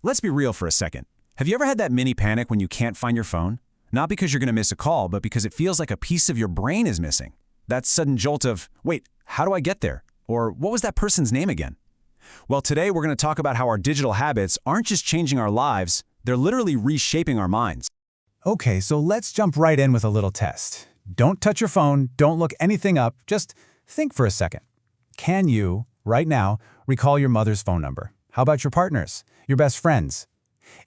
Let's be real for a second. Have you ever had that mini panic when you can't find your phone? Not because you're going to miss a call, but because it feels like a piece of your brain is missing. That sudden jolt of, wait, how do I get there? Or what was that person's name again? Well, today we're going to talk about how our digital habits aren't just changing our lives, they're literally reshaping our minds. Okay, so let's jump right in with a little test. Don't touch your phone, don't look anything up, just think for a second. Can you, right now, recall your mother's phone number? How about your partner's, your best friend's?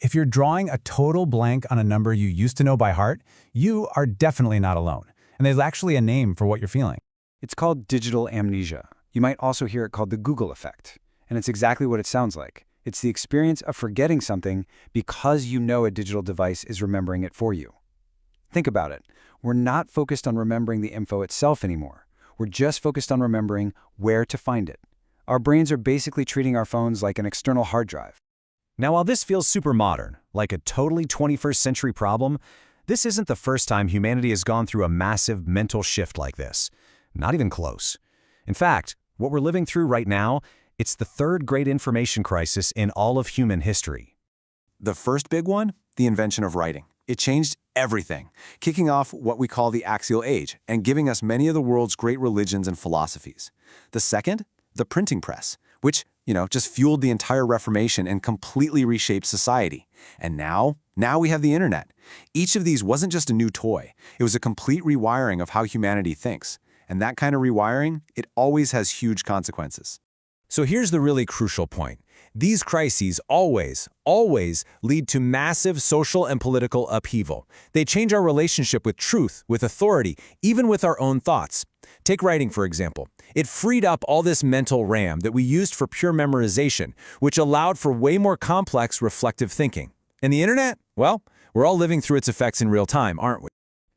If you're drawing a total blank on a number you used to know by heart, you are definitely not alone. And there's actually a name for what you're feeling. It's called digital amnesia. You might also hear it called the Google effect. And it's exactly what it sounds like. It's the experience of forgetting something because you know a digital device is remembering it for you. Think about it. We're not focused on remembering the info itself anymore. We're just focused on remembering where to find it. Our brains are basically treating our phones like an external hard drive. Now, while this feels super modern, like a totally 21st century problem, this isn't the first time humanity has gone through a massive mental shift like this. Not even close. In fact, what we're living through right now, it's the third great information crisis in all of human history. The first big one, the invention of writing. It changed everything, kicking off what we call the axial age and giving us many of the world's great religions and philosophies. The second, the printing press, which, just fueled the entire Reformation and completely reshaped society. And now we have the internet. Each of these wasn't just a new toy. It was a complete rewiring of how humanity thinks. And that kind of rewiring, it always has huge consequences. So here's the really crucial point. These crises always lead to massive social and political upheaval. They change our relationship with truth, with authority, even with our own thoughts. Take writing, for example. It freed up all this mental RAM that we used for pure memorization, which allowed for way more complex, reflective thinking. And the internet? Well, we're all living through its effects in real time, aren't we?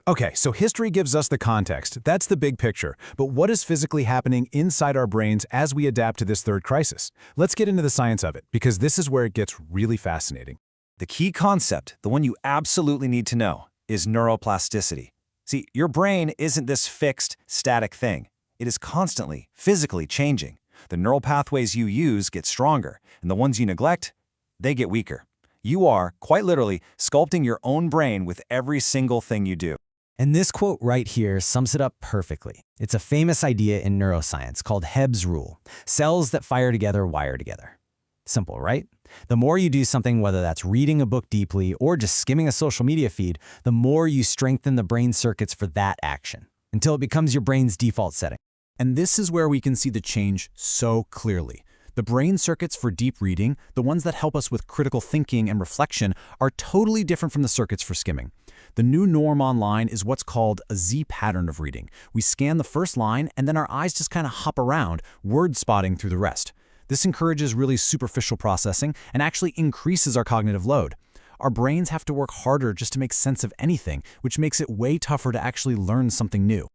Okay, so history gives us the context. That's the big picture. But what is physically happening inside our brains as we adapt to this third crisis? Let's get into the science of it, because this is where it gets really fascinating. The key concept, the one you absolutely need to know, is neuroplasticity. See, your brain isn't this fixed, static thing. It is constantly, physically changing. The neural pathways you use get stronger, and the ones you neglect, they get weaker. You are, quite literally, sculpting your own brain with every single thing you do. And this quote right here sums it up perfectly. It's a famous idea in neuroscience called Hebb's rule. Cells that fire together wire together. Simple, right? The more you do something, whether that's reading a book deeply or just skimming a social media feed, the more you strengthen the brain circuits for that action, until it becomes your brain's default setting. And this is where we can see the change so clearly. The brain circuits for deep reading, the ones that help us with critical thinking and reflection, are totally different from the circuits for skimming. The new norm online is what's called a Z pattern of reading. We scan the first line, and then our eyes just kind of hop around, word spotting through the rest. This encourages really superficial processing and actually increases our cognitive load. Our brains have to work harder just to make sense of anything, which makes it way tougher to actually learn something new.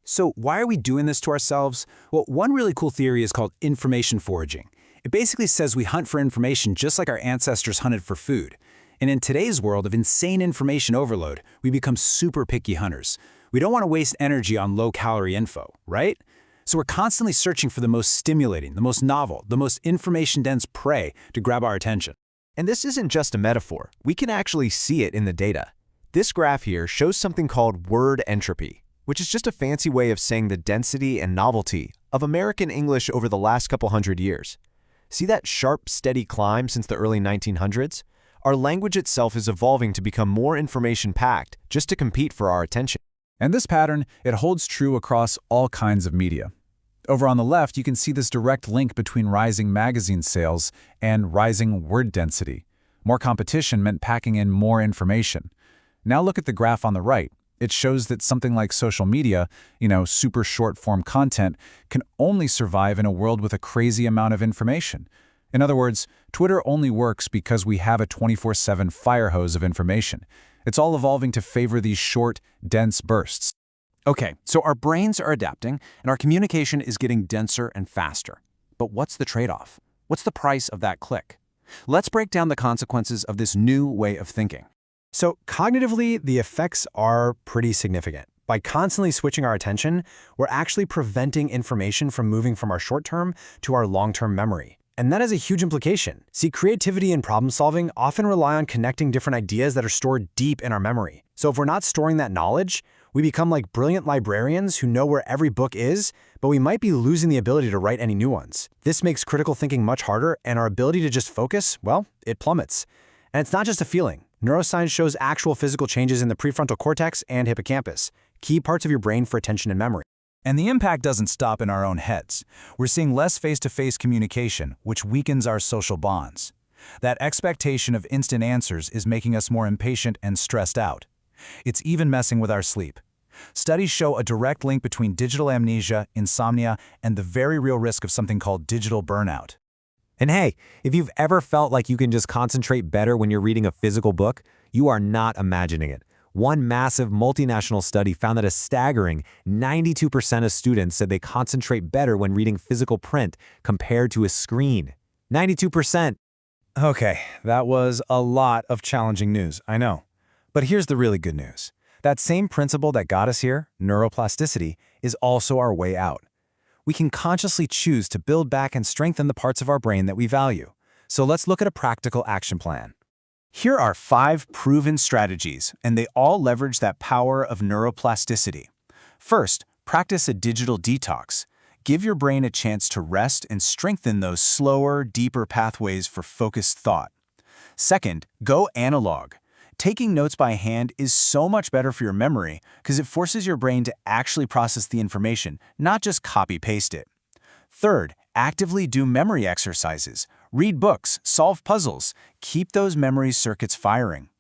So why are we doing this to ourselves? Well, one really cool theory is called information foraging. It basically says we hunt for information just like our ancestors hunted for food. And in today's world of insane information overload, we become super picky hunters. We don't want to waste energy on low-calorie info, right? So we're constantly searching for the most stimulating, the most novel, the most information-dense prey to grab our attention. And this isn't just a metaphor. We can actually see it in the data. This graph here shows something called word entropy, which is just a fancy way of saying the density and novelty of American English over the last couple hundred years. See that sharp, steady climb since the early 1900s? Our language itself is evolving to become more information-packed just to compete for our attention. And this pattern, it holds true across all kinds of media. Over on the left, you can see this direct link between rising magazine sales and rising word density. More competition meant packing in more information. Now look at the graph on the right. It shows that something like social media, super short-form content, can only survive in a world with a crazy amount of information. In other words, Twitter only works because we have a 24/7 fire hose of information. It's all evolving to favor these short, dense bursts. Okay, so our brains are adapting, and our communication is getting denser and faster. But what's the trade-off? What's the price of that click? Let's break down the consequences of this new way of thinking. So cognitively, the effects are pretty significant. By constantly switching our attention, we're actually preventing information from moving from our short-term to our long-term memory. And that has a huge implication. See, creativity and problem solving often rely on connecting different ideas that are stored deep in our memory. So if we're not storing that knowledge, we become like brilliant librarians who know where every book is, but we might be losing the ability to write any new ones. This makes critical thinking much harder, and our ability to just focus, well, it plummets. And it's not just a feeling. Neuroscience shows actual physical changes in the prefrontal cortex and hippocampus, key parts of your brain for attention and memory. And the impact doesn't stop in our own heads. We're seeing less face-to-face communication, which weakens our social bonds. That expectation of instant answers is making us more impatient and stressed out. It's even messing with our sleep. Studies show a direct link between digital amnesia, insomnia, and the very real risk of something called digital burnout. And hey, if you've ever felt like you can just concentrate better when you're reading a physical book, you are not imagining it. One massive multinational study found that a staggering 92% of students said they concentrate better when reading physical print compared to a screen. 92%. Okay, that was a lot of challenging news, I know. But here's the really good news. That same principle that got us here, neuroplasticity, is also our way out. We can consciously choose to build back and strengthen the parts of our brain that we value. So let's look at a practical action plan. Here are 5 proven strategies, and they all leverage that power of neuroplasticity. First, practice a digital detox. Give your brain a chance to rest and strengthen those slower, deeper pathways for focused thought. Second, go analog. Taking notes by hand is so much better for your memory because it forces your brain to actually process the information, not just copy-paste it. Third, actively do memory exercises. Read books, solve puzzles, keep those memory circuits firing.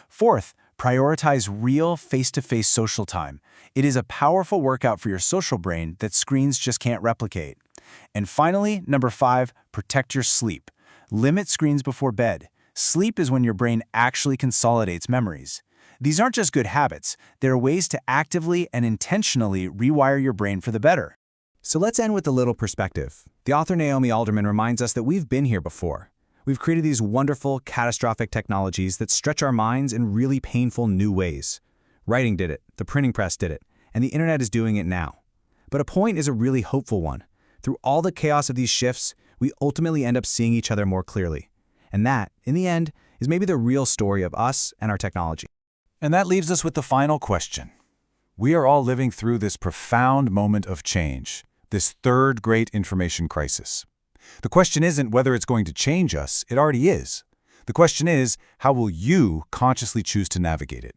Fourth, prioritize real face-to-face social time. It is a powerful workout for your social brain that screens just can't replicate. And finally, number 5, protect your sleep. Limit screens before bed. Sleep is when your brain actually consolidates memories. These aren't just good habits, they're ways to actively and intentionally rewire your brain for the better. So let's end with a little perspective. The author Naomi Alderman reminds us that we've been here before. We've created these wonderful, catastrophic technologies that stretch our minds in really painful new ways. Writing did it, the printing press did it, and the internet is doing it now. But a point is a really hopeful one. Through all the chaos of these shifts, we ultimately end up seeing each other more clearly. And that, in the end, is maybe the real story of us and our technology. And that leaves us with the final question. We are all living through this profound moment of change, this third great information crisis. The question isn't whether it's going to change us, it already is. The question is, how will you consciously choose to navigate it?